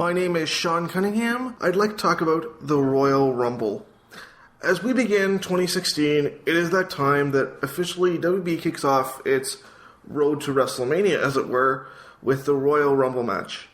My name is Sean Cunningham. I'd like to talk about the Royal Rumble. As we begin 2016, it is that time that officially WWE kicks off its road to WrestleMania, as it were, with the Royal Rumble match.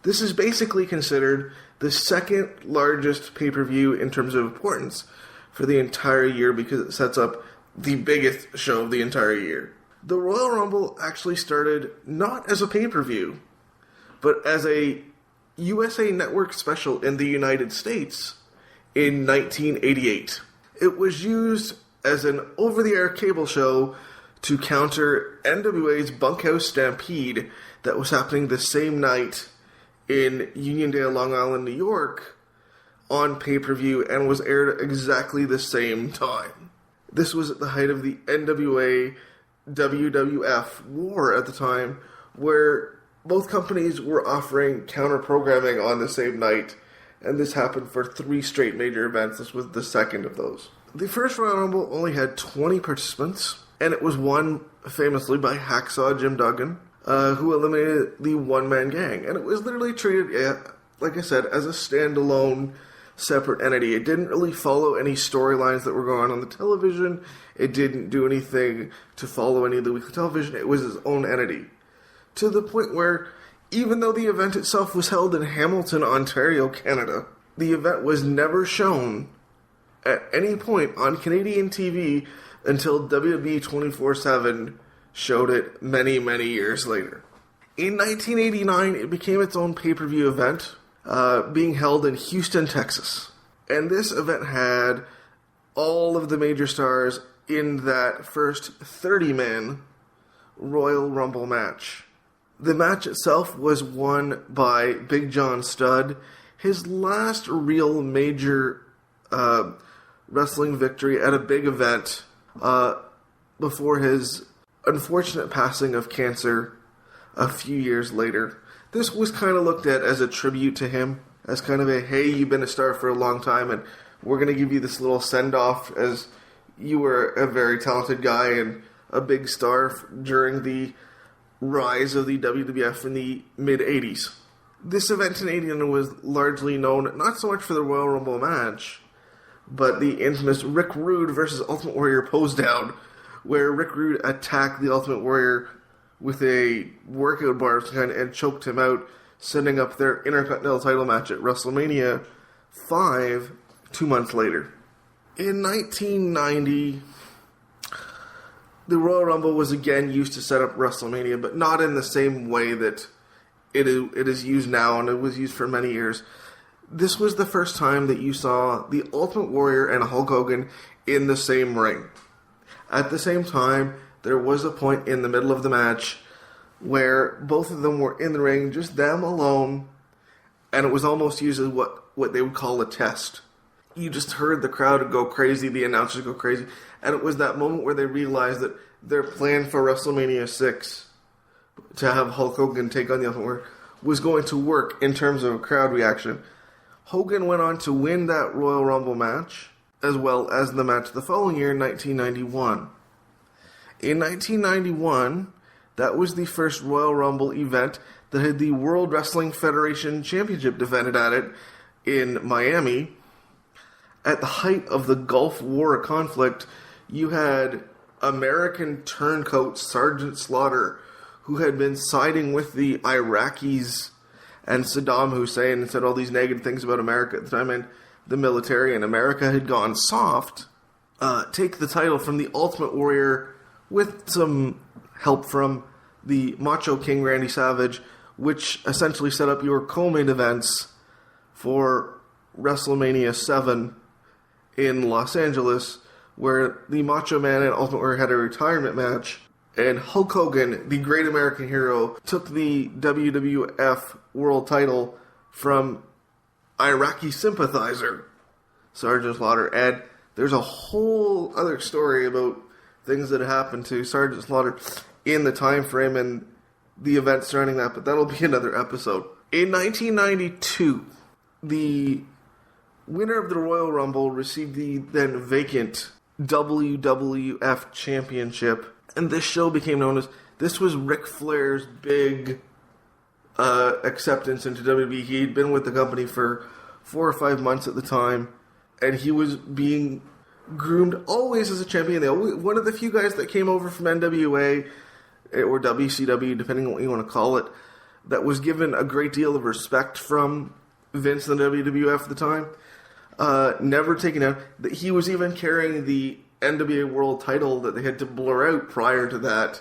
This is basically considered the second largest pay-per-view in terms of importance for the entire year because it sets up the biggest show of the entire year. The Royal Rumble actually started not as a pay-per-view, but as a USA Network special in the United States in 1988. It was used as an over-the-air cable show to counter NWA's Bunkhouse Stampede that was happening the same night in Uniondale, Long Island, New York, on pay-per-view and was aired at exactly the same time. This was at the height of the NWA WWF war at the time, where both companies were offering counter-programming on the same night, and this happened for 3 straight major events. This was the second of those. The first Royal Rumble only had 20 participants, and it was won famously by Hacksaw Jim Duggan, who eliminated the one-man gang. And it was literally treated, like I said, as a standalone, separate entity. It didn't really follow any storylines that were going on the television. It didn't do anything to follow any of the weekly television. It was its own entity. To the point where, even though the event itself was held in Hamilton, Ontario, Canada, the event was never shown at any point on Canadian TV until WWE 24/7 showed it many, many years later. In 1989, it became its own pay-per-view event, being held in Houston, Texas. And this event had all of the major stars in that first 30-man Royal Rumble match. The match itself was won by Big John Studd, his last real major wrestling victory at a big event before his unfortunate passing of cancer a few years later. This was kind of looked at as a tribute to him, as kind of a, hey, you've been a star for a long time, and we're going to give you this little send-off as you were a very talented guy and a big star during the rise of the WWF in the mid-80s. This event in 89 was largely known not so much for the Royal Rumble match, but the infamous Rick Rude versus Ultimate Warrior pose down, where Rick Rude attacked the Ultimate Warrior with a workout bar and choked him out, setting up their Intercontinental title match at WrestleMania 5 2 months later. In 1990, the Royal Rumble was again used to set up WrestleMania, but not in the same way that it is used now, and it was used for many years. This was the first time that you saw the Ultimate Warrior and Hulk Hogan in the same ring. At the same time, there was a point in the middle of the match where both of them were in the ring, just them alone, and it was almost used as what they would call a test. You just heard the crowd go crazy, the announcers go crazy, and it was that moment where they realized that their plan for WrestleMania 6 to have Hulk Hogan take on the Ultimate Warrior was going to work in terms of crowd reaction. Hogan went on to win that Royal Rumble match, as well as the match the following year in 1991. In 1991, that was the first Royal Rumble event that had the World Wrestling Federation Championship defended at it in Miami. At the height of the Gulf War conflict, you had American turncoat Sergeant Slaughter, who had been siding with the Iraqis and Saddam Hussein and said all these negative things about America at the time, and the military, and America had gone soft, take the title from the Ultimate Warrior with some help from the Macho King Randy Savage, which essentially set up your co-main events for WrestleMania 7 in Los Angeles, where the Macho Man and Ultimate Warrior had a retirement match, and Hulk Hogan, the great American hero, took the WWF World title from Iraqi sympathizer Sergeant Slaughter. And there's a whole other story about things that happened to Sergeant Slaughter in the time frame and the events surrounding that, but that'll be another episode. In 1992, the winner of the Royal Rumble received the then vacant WWF Championship, and this show became known as, this was Ric Flair's big acceptance into WWE. He'd been with the company for 4 or 5 months at the time, and he was being groomed always as a champion. One of the few guys that came over from NWA or WCW, depending on what you want to call it, that was given a great deal of respect from Vince and the WWF at the time. Never taken out. He was even carrying the NWA World title that they had to blur out prior to that.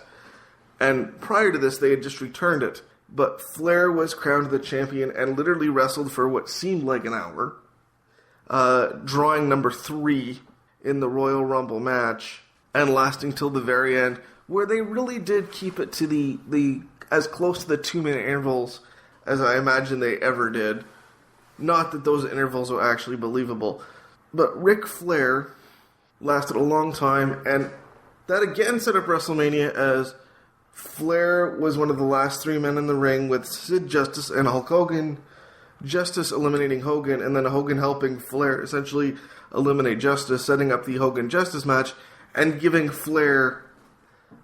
And prior to this, they had just returned it. But Flair was crowned the champion and literally wrestled for what seemed like an hour, drawing number 3 in the Royal Rumble match, and lasting till the very end, where they really did keep it to the as close to the 2-minute intervals as I imagine they ever did. Not that those intervals were actually believable. But Ric Flair lasted a long time, and that again set up WrestleMania as Flair was one of the last 3 men in the ring with Sid Justice and Hulk Hogan. Justice eliminating Hogan, and then Hogan helping Flair essentially eliminate Justice, setting up the Hogan-Justice match, and giving Flair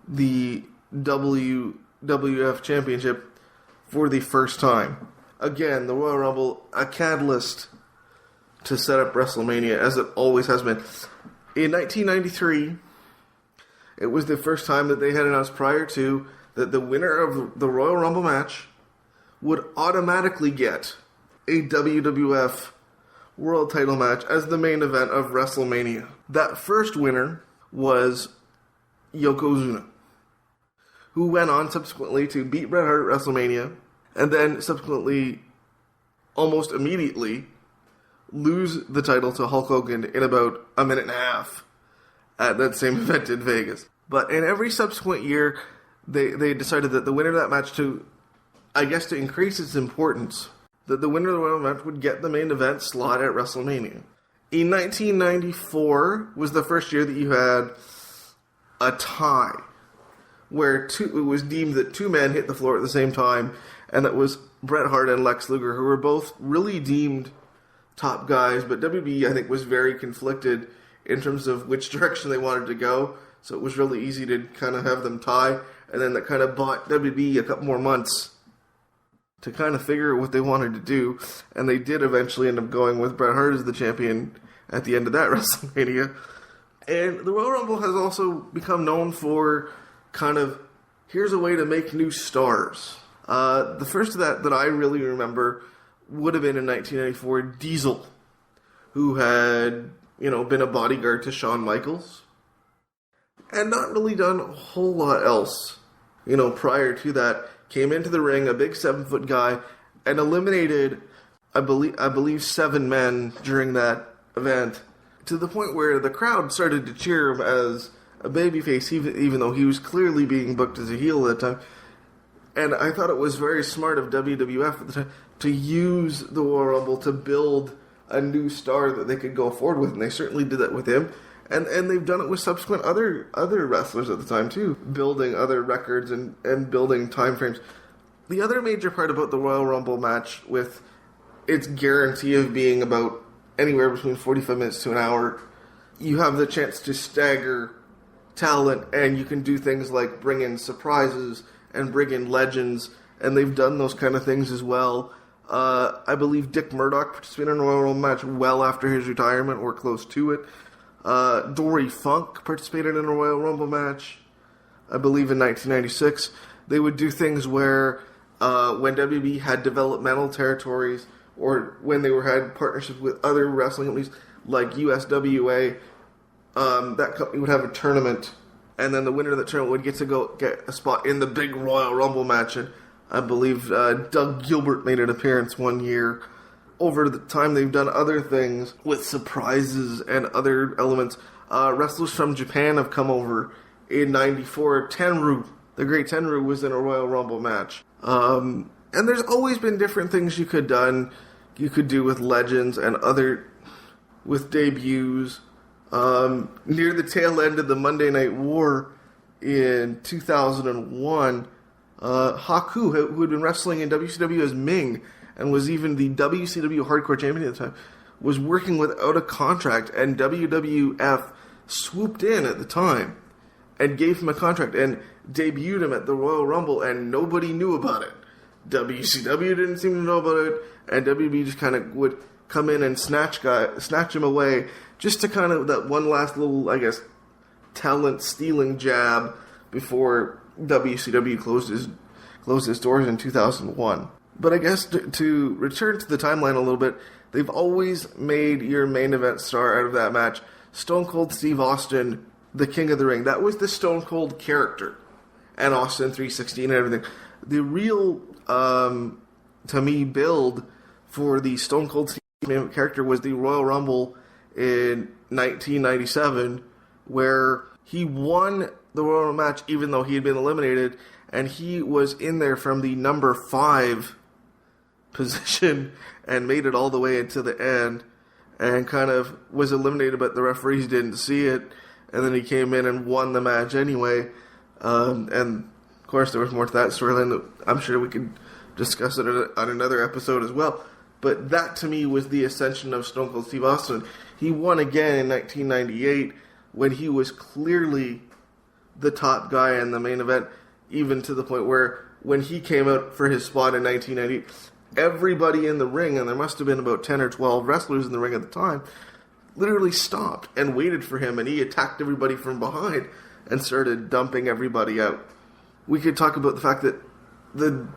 the WWF Championship for the first time. Again, the Royal Rumble, a catalyst to set up WrestleMania, as it always has been. In 1993, it was the first time that they had announced prior to that the winner of the Royal Rumble match would automatically get a WWF World title match as the main event of WrestleMania. That first winner was Yokozuna, who went on subsequently to beat Bret Hart at WrestleMania, and then subsequently, almost immediately, lose the title to Hulk Hogan in about a minute and a half at that same event in Vegas. But in every subsequent year, they decided that the winner of that match, to increase its importance, that the winner of the Royal match would get the main event slot at WrestleMania. In 1994 was the first year that you had a tie, where it was deemed that 2 men hit the floor at the same time, and that was Bret Hart and Lex Luger, who were both really deemed top guys, but WB, I think, was very conflicted in terms of which direction they wanted to go, so it was really easy to kind of have them tie, and then that kind of bought WB a couple more months to kind of figure out what they wanted to do, and they did eventually end up going with Bret Hart as the champion at the end of that WrestleMania. And the Royal Rumble has also become known for kind of, here's a way to make new stars. The first of that I really remember would have been in 1994, Diesel, who had, been a bodyguard to Shawn Michaels, and not really done a whole lot else, prior to that. Came into the ring, a big 7-foot guy, and eliminated, I believe 7 men during that event, to the point where the crowd started to cheer him as a babyface, even though he was clearly being booked as a heel at the time. And I thought it was very smart of WWF at the time to use the Royal Rumble to build a new star that they could go forward with, and they certainly did that with him. And they've done it with subsequent other wrestlers at the time too, building other records and building time frames. The other major part about the Royal Rumble match, with its guarantee of being about anywhere between 45 minutes to an hour, you have the chance to stagger talent, and you can do things like bring in surprises and bring in legends, and they've done those kind of things as well. I believe Dick Murdoch participated in a Royal Rumble match well after his retirement, or close to it. Dory Funk participated in a Royal Rumble match, I believe in 1996. They would do things where when WB had developmental territories, or when they had partnerships with other wrestling companies like USWA, that company would have a tournament, and then the winner of the tournament would get to go get a spot in the big Royal Rumble match. And I believe Doug Gilbert made an appearance one year. Over the time, they've done other things with surprises and other elements. Wrestlers from Japan have come over. In 94, Tenryu, the great Tenryu, was in a Royal Rumble match. And there's always been different things you could do with legends and with debuts. Near the tail end of the Monday Night War in 2001, Haku, who had been wrestling in WCW as Ming, and was even the WCW Hardcore Champion at the time, was working without a contract, and WWF swooped in at the time and gave him a contract and debuted him at the Royal Rumble, and nobody knew about it. WCW didn't seem to know about it, and WB just kind of would come in and snatch him away, just to kind of that one last little, I guess, talent stealing jab before WCW closed its doors in 2001. But I guess to return to the timeline a little bit, they've always made your main event star out of that match Stone Cold Steve Austin, the King of the Ring. That was the Stone Cold character, and Austin 316 and everything. The real, to me, build for the Stone Cold Steve character was the Royal Rumble in 1997, where he won the Royal Rumble match even though he had been eliminated, and he was in there from the number 5 position and made it all the way into the end and kind of was eliminated, but the referees didn't see it, and then he came in and won the match anyway. And of course there was more to that storyline that I'm sure we could discuss it on another episode as well. But that to me was the ascension of Stone Cold Steve Austin. He won again in 1998 when he was clearly the top guy in the main event, even to the point where when he came out for his spot in 1998, everybody in the ring, and there must have been about 10 or 12 wrestlers in the ring at the time, literally stopped and waited for him, and he attacked everybody from behind and started dumping everybody out. We could talk about the fact that the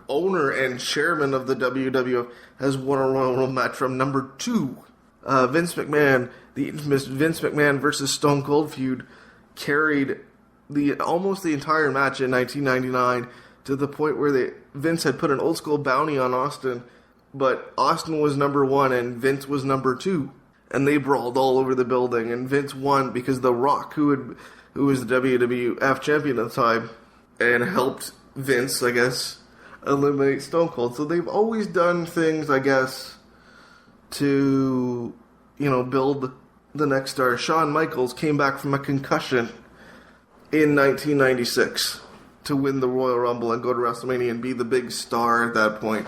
owner and chairman of the WWF has won a Royal Rumble match from number 2. Vince McMahon, the infamous Vince McMahon versus Stone Cold feud, carried almost the entire match in 1999 to the point where Vince had put an old school bounty on Austin, but Austin was number 1 and Vince was number 2, and they brawled all over the building, and Vince won because The Rock, who was the WWF champion at the time, and helped Vince, I guess, eliminate Stone Cold. So they've always done things, I guess, to, build the next star. Shawn Michaels came back from a concussion in 1996 to win the Royal Rumble and go to WrestleMania and be the big star at that point.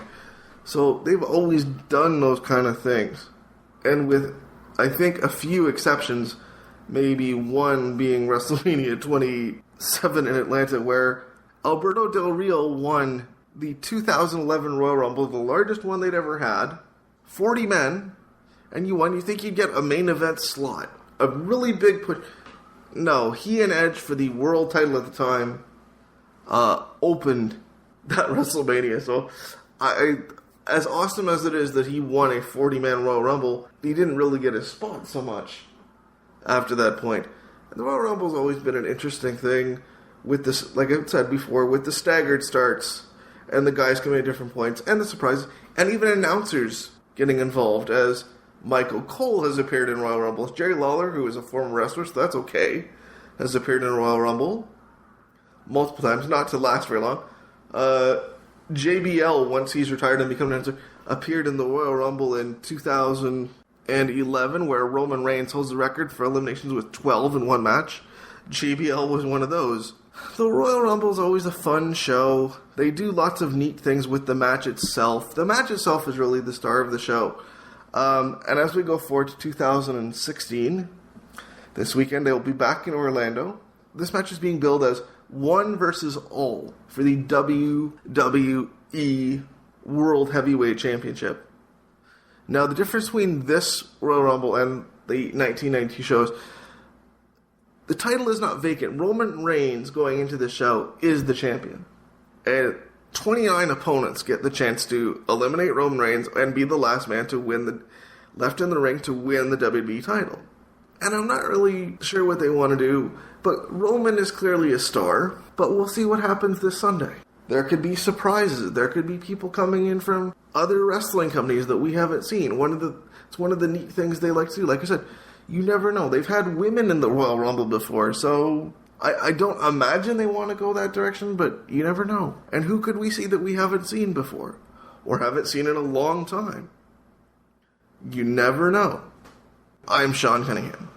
So they've always done those kind of things. And with, I think, a few exceptions, maybe one being WrestleMania 27 in Atlanta, where Alberto Del Rio won the 2011 Royal Rumble, the largest one they'd ever had, 40 men, and you won. You think you'd get a main event slot, a really big push. No, he and Edge for the world title at the time opened that WrestleMania. So, as awesome as it is that he won a 40-man Royal Rumble, he didn't really get his spot so much after that point. And the Royal Rumble's always been an interesting thing with this, like I said before, with the staggered starts and the guys coming at different points and the surprises, and even announcers getting involved, as Michael Cole has appeared in Royal Rumbles. Jerry Lawler, who is a former wrestler, so that's okay, has appeared in a Royal Rumble multiple times, not to last very long. JBL, once he's retired and become an announcer, appeared in the Royal Rumble in 2011, where Roman Reigns holds the record for eliminations with 12 in one match. JBL was one of those. The Royal Rumble is always a fun show. They do lots of neat things with the match itself. The match itself is really the star of the show. And as we go forward to 2016, this weekend they will be back in Orlando. This match is being billed as one versus all for the WWE World Heavyweight Championship. Now, the difference between this Royal Rumble and the 1992 shows, the title is not vacant. Roman Reigns, going into the show, is the champion. And 29 opponents get the chance to eliminate Roman Reigns and be the last man to win left in the ring to win the WWE title. And I'm not really sure what they want to do, but Roman is clearly a star, but we'll see what happens this Sunday. There could be surprises. There could be people coming in from other wrestling companies that we haven't seen. It's one of the neat things they like to do. Like I said, you never know. They've had women in the Royal Rumble before, so I don't imagine they want to go that direction, but you never know. And who could we see that we haven't seen before? Or haven't seen in a long time? You never know. I'm Sean Cunningham.